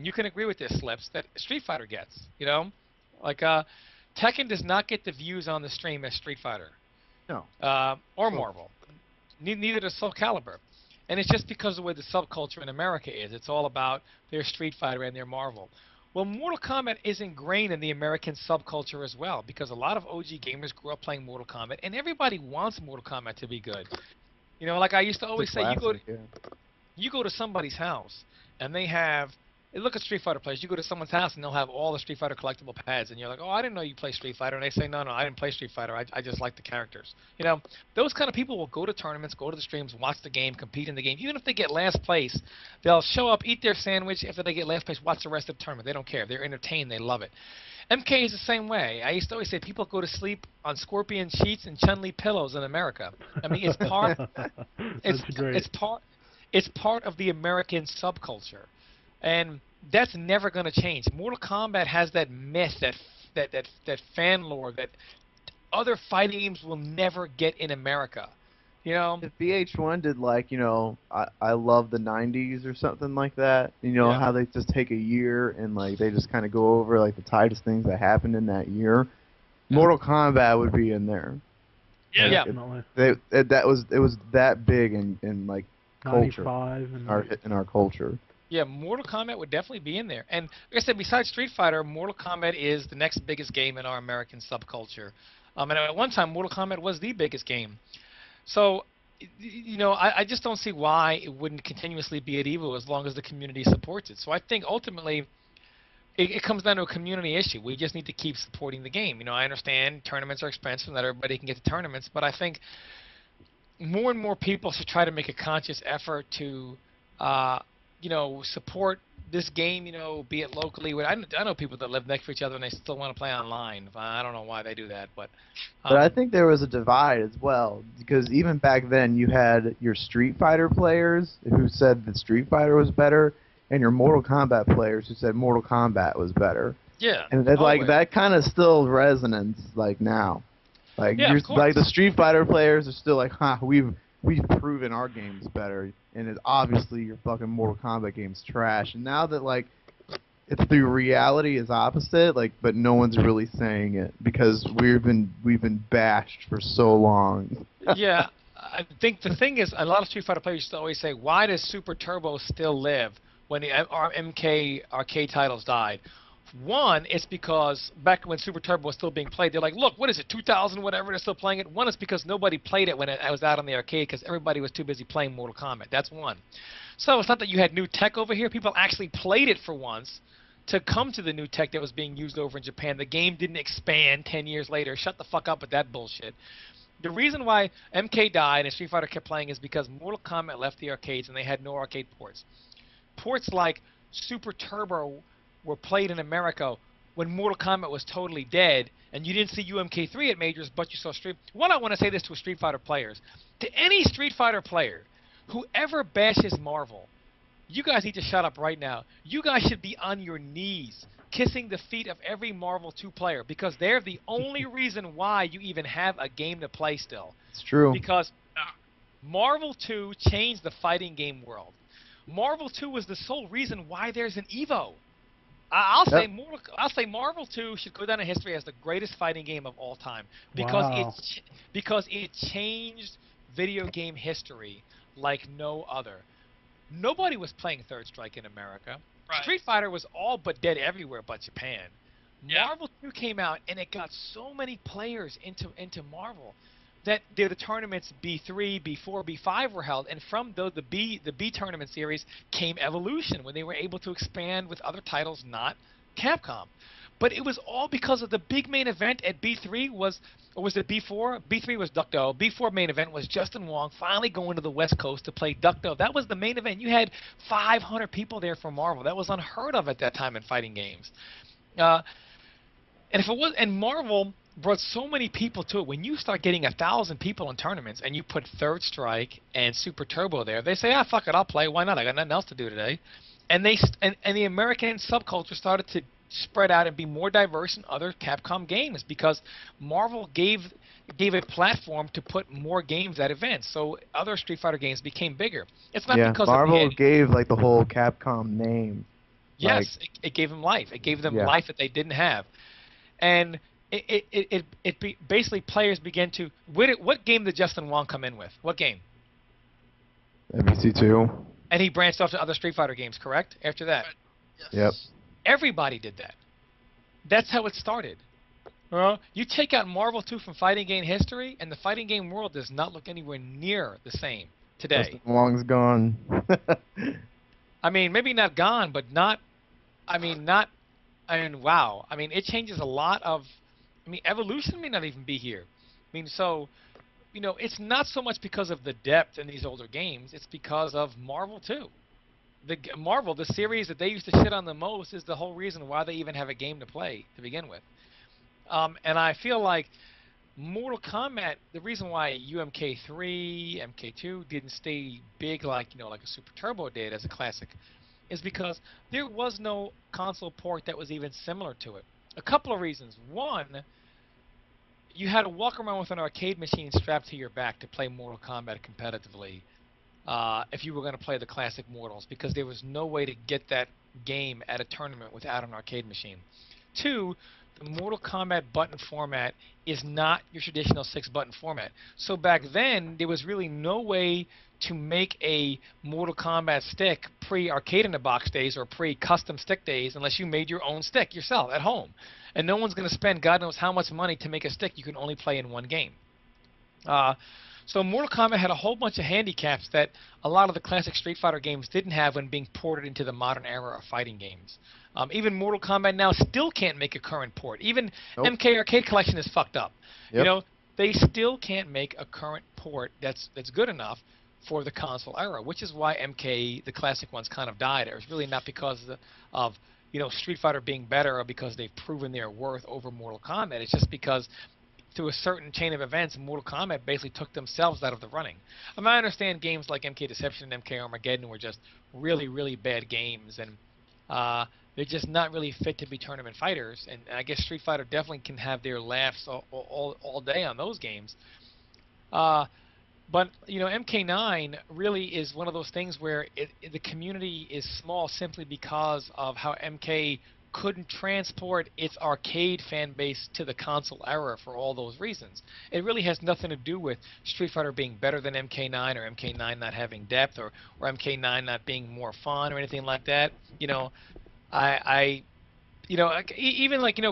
you can agree with this, Slips, that Street Fighter gets. You know, like Tekken does not get the views on the stream as Street Fighter No. or Oh. Marvel. Neither does Soul Calibur. And it's just because of the way the subculture in America is. It's all about their Street Fighter and their Marvel. Well, Mortal Kombat is ingrained in the American subculture as well because a lot of OG gamers grew up playing Mortal Kombat, and everybody wants Mortal Kombat to be good. You know, like I used to The always say, classic, yeah. you go to somebody's house and they have look at Street Fighter players. You go to someone's house and they'll have all the Street Fighter collectible pads, and you're like, oh, I didn't know you play Street Fighter. And they say, no, I didn't play Street Fighter. I just like the characters. You know, those kind of people will go to tournaments, go to the streams, watch the game, compete in the game. Even if they get last place, they'll show up, eat their sandwich. After they get last place, watch the rest of the tournament. They don't care. They're entertained. They love it. MK is the same way. I used to always say people go to sleep on scorpion sheets and Chun-Li pillows in America. I mean, it's part. That's great. It's part of the American subculture, and that's never going to change. Mortal Kombat has that myth, that fan lore that other fighting games will never get in America. You know, If VH1 did like, I love the 90s or something like that, Yeah. how they just take a year and like they just kind of go over like the tightest things that happened in that year, Mortal Kombat would be in there. Yeah. Definitely. It was that big in like culture, 95 and in our culture. Yeah, Mortal Kombat would definitely be in there. And like I said, besides Street Fighter, Mortal Kombat is the next biggest game in our American subculture. And at one time, Mortal Kombat was the biggest game. So, I just don't see why it wouldn't continuously be at Evo as long as the community supports it. So I think ultimately it comes down to a community issue. We just need to keep supporting the game. I understand tournaments are expensive and not everybody can get to tournaments, but I think more and more people should try to make a conscious effort to support this game, be it locally. I know people that live next to each other and they still want to play online. I don't know why they do that, but... But I think there was a divide as well, because even back then you had your Street Fighter players who said that Street Fighter was better, and your Mortal Kombat players who said Mortal Kombat was better. Yeah. And it's like always. that kind of still resonates like now. Like Yeah, of course. like the Street Fighter players are still like, we've proven our game's better, and it's obviously your fucking Mortal Kombat game's trash. And now that like the reality is opposite, like, but no one's really saying it because we've been bashed for so long. Yeah, I think the thing is, a lot of Street Fighter players used to always say, why does Super Turbo still live when the MK arcade titles died? One, it's because back when Super Turbo was still being played, they're like, look, what is it, 2000, whatever, they're still playing it. One is because nobody played it when it was out on the arcade because everybody was too busy playing Mortal Kombat. That's one. So it's not that you had new tech over here. People actually played it for once to come to the new tech that was being used over in Japan. The game didn't expand 10 years later. Shut the fuck up with that bullshit. The reason why MK died and Street Fighter kept playing is because Mortal Kombat left the arcades and they had no arcade ports. Ports like Super Turbo were played in America when Mortal Kombat was totally dead, and you didn't see UMK3 at majors, but you saw Street. One, I want to say this to Street Fighter players: to any Street Fighter player who ever bashes Marvel, you guys need to shut up right now. You guys should be on your knees kissing the feet of every Marvel 2 player because they're the only reason why you even have a game to play still. It's true. Because Marvel 2 changed the fighting game world. Marvel 2 was the sole reason why there's an Evo. I'll say Marvel 2 should go down in history as the greatest fighting game of all time because it changed video game history like no other. Nobody was playing Third Strike in America. Right. Street Fighter was all but dead everywhere but Japan. Yeah. Marvel 2 came out and it got so many players into Marvel that the tournaments B3, B4, B5 were held, and from the B tournament series came Evolution, when they were able to expand with other titles, not Capcom. But it was all because of the big main event at B3 was, or was it B4? B3 was Duck-Do. B4 main event was Justin Wong finally going to the West Coast to play Duck-Do. That was the main event. You had 500 people there for Marvel. That was unheard of at that time in fighting games. And Marvel brought so many people to it. When you start getting 1,000 people in tournaments and you put Third Strike and Super Turbo there, they say, fuck it, I'll play. Why not? I got nothing else to do today. And the American subculture started to spread out and be more diverse in other Capcom games because Marvel gave a platform to put more games at events. So other Street Fighter games became bigger. It's not because Marvel of the gave like the whole Capcom name Like, Yes, it gave them life. It gave them yeah, life that they didn't have, and basically players began to. What game did Justin Wong come in with? What game? MVC2. And he branched off to other Street Fighter games, correct? After that, Right. Yep. Yes. everybody did that. That's how it started. You take out Marvel 2 from fighting game history, and the fighting game world does not look anywhere near the same today. Justin Wong's gone. I mean, maybe not gone, but not. Not. Wow. It changes a lot of. Evolution may not even be here. So, it's not so much because of the depth in these older games. It's because of Marvel 2. Marvel, the series that they used to shit on the most, is the whole reason why they even have a game to play to begin with. And I feel like Mortal Kombat, the reason why UMK3, MK2 didn't stay big like a Super Turbo did as a classic, is because there was no console port that was even similar to it. A couple of reasons. One, you had to walk around with an arcade machine strapped to your back to play Mortal Kombat competitively if you were going to play the classic Mortals, because there was no way to get that game at a tournament without an arcade machine. Two, the Mortal Kombat button format is not your traditional 6-button format. So back then, there was really no way to make a Mortal Kombat stick pre-Arcade in the Box days or pre-custom stick days unless you made your own stick yourself at home. And no one's going to spend God knows how much money to make a stick you can only play in one game. So Mortal Kombat had a whole bunch of handicaps that a lot of the classic Street Fighter games didn't have when being ported into the modern era of fighting games. Even Mortal Kombat now still can't make a current port. Even MK Arcade Collection is fucked up. Yep. They still can't make a current port that's good enough for the console era, which is why MK, the classic ones, kind of died. It was really not because of Street Fighter being better or because they've proven their worth over Mortal Kombat. It's just because through a certain chain of events, Mortal Kombat basically took themselves out of the running. I understand games like MK Deception and MK Armageddon were just really, really bad games, and they're just not really fit to be tournament fighters. And I guess Street Fighter definitely can have their laughs all day on those games. But MK9 really is one of those things where the community is small simply because of how MK couldn't transport its arcade fan base to the console era for all those reasons. It really has nothing to do with Street Fighter being better than MK9 or MK9 not having depth or MK9 not being more fun or anything like that. Even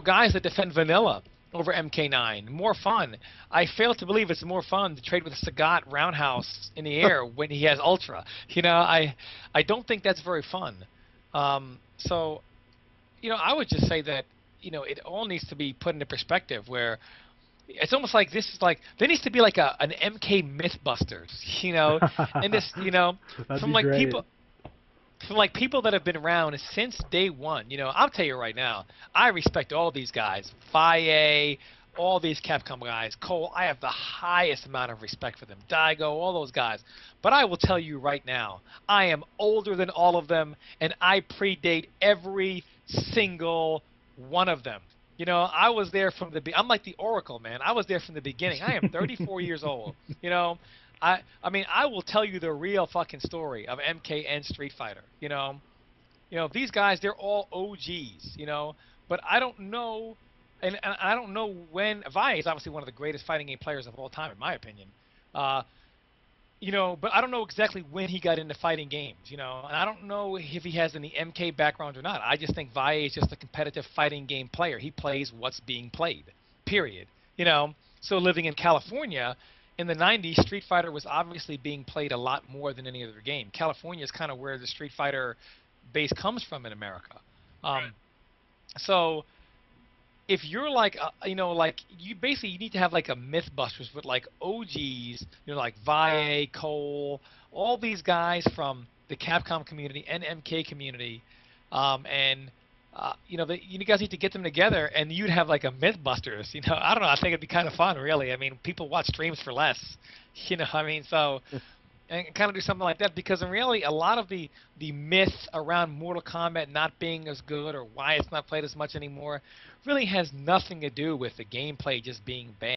guys that defend vanilla over MK9, more fun. I fail to believe it's more fun to trade with Sagat roundhouse in the air when he has Ultra. I don't think that's very fun. I would just say that, it all needs to be put into perspective where it's almost like there needs to be like an MK Mythbusters, and this, from like great. people that have been around since day one. I'll tell you right now, I respect all these guys, Faye, all these Capcom guys, Cole. I have the highest amount of respect for them, Daigo, all those guys. But I will tell you right now, I am older than all of them, and I predate every single one of them. I was there from I'm like the Oracle, man. I was there from the beginning. I am 34 years old. I will tell you the real fucking story of MK and Street Fighter. These guys, they're all OGs. But I don't know, and I don't know when. Vi is obviously one of the greatest fighting game players of all time, in my opinion. But I don't know exactly when he got into fighting games, and I don't know if he has any MK background or not. I just think Valle is just a competitive fighting game player. He plays what's being played, period. So living in California in the 90s, Street Fighter was obviously being played a lot more than any other game. California is kind of where the Street Fighter base comes from in America. Right. So if you're like, you need to have like a Mythbusters with like OGs, like Valle, Cole, all these guys from the Capcom community and MK community, you guys need to get them together, and you'd have like a Mythbusters. I don't know. I think it'd be kind of fun, really. People watch streams for less. So. And kind of do something like that, because in reality, a lot of the myth around Mortal Kombat not being as good or why it's not played as much anymore really has nothing to do with the gameplay just being bad.